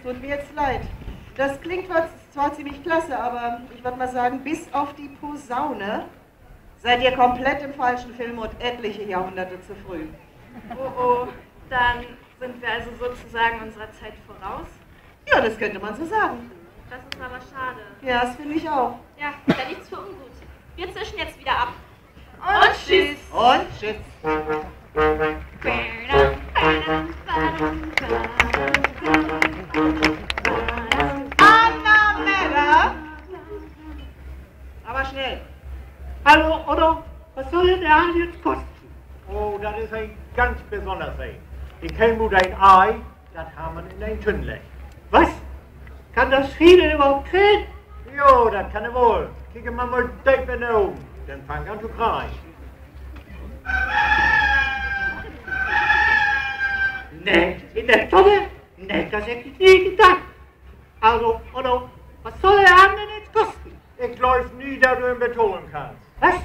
tut mir jetzt leid. Das klingt zwar ziemlich klasse, aber ich würde mal sagen, bis auf die Posaune seid ihr komplett im falschen Film und etliche Jahrhunderte zu früh. Oh, dann sind wir also sozusagen unserer Zeit voraus? Ja, das könnte man so sagen. Das ist aber schade. Ja, das finde ich auch. Ja, da nichts für ungut. Wir zischen jetzt wieder ab. Und tschüss. Und tschüss. Anna Mella! Aber schnell. Hallo, Otto, was soll denn der Hahn jetzt kosten? Oh, das ist ein ganz besonderes Ei. Die Kellmut ein Ei, das haben wir in ein Tünnlech. Was? Kann das Vieh denn überhaupt kriegen? Jo, das kann er wohl. Kicke mal dick in die Augen, dann fang an zu kreien. Nee, in der Tonne? Nee, das hätte ich nie gedacht. Also, Otto, was soll der Hahn denn jetzt kosten? Ich glaub nie, dass du ihn betonen kannst. Was?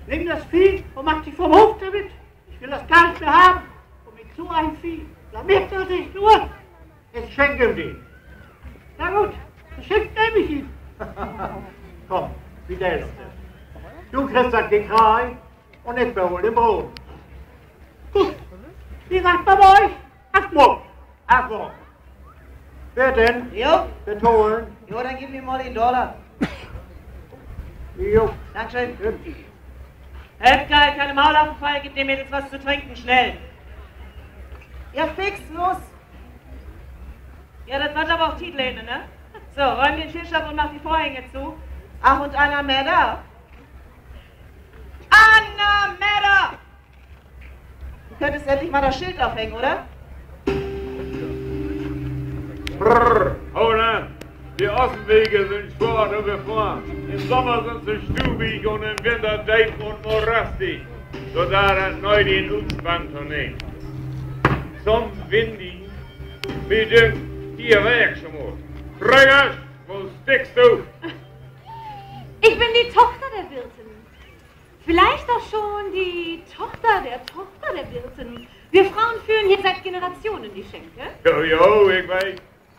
Nimm das Vieh und mach dich vom Hof damit. Ich will das gar nicht mehr haben. Und mit so einem Vieh, da merkt er sich nur. Ich schenke ihm den. Na gut, geschenkt nehme ich ihn. Komm, wie der ist das? Du kriegst das Gekrei und ich behol den Brot. Gut, wie sagt man bei euch? Achtung! Achtung! Wer denn? Jo. Betonen. Jo, dann gib mir mal den Dollar. Jo. Dankeschön. Edgar, keine Maul auf den Fall, gib dem Mädels was zu trinken, schnell. Ja, fix, los. Ja, das wird aber auch Titelende, ne? So, räum den Tisch ab und mach die Vorhänge zu. Ach, und Anna Mella? Anna Mella! Du könntest endlich mal das Schild aufhängen, oder? Brrr, Hola, die Außenwege sind sport und gefahren. Im Sommer sind sie stubig und im Winter deep und morastig. So da das neu den Utspann-Tournee. Zum Windigen, wie dünkt, hier weg schon mal. Trägers, wo stickst du? Ich bin die Tochter der Wirtin. Vielleicht auch schon die Tochter der Wirtin. Wir Frauen führen hier seit Generationen die Schenke. Jo, ich weiß.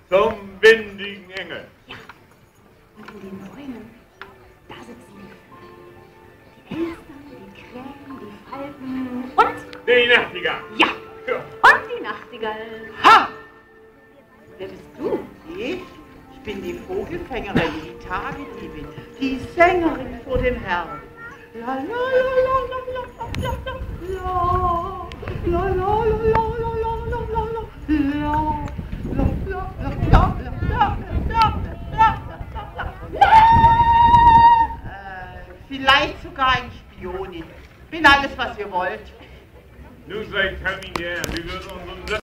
Zum windigen Engel. Ja, und in den Bäumen, da sitzen die Elstern, die Krähen, die Falken und... Die Nachtigall. Ja, und die Nachtigall. Ha! Wer bist du? Ich? Ich bin die Vogelfängerin, die Tagediebin, die Sängerin vor dem Herrn. La la la la la la la la la la la la la la vielleicht sogar ein Spionin. Bin alles, was ihr wollt. Nun seid terminiert, wir würden unseren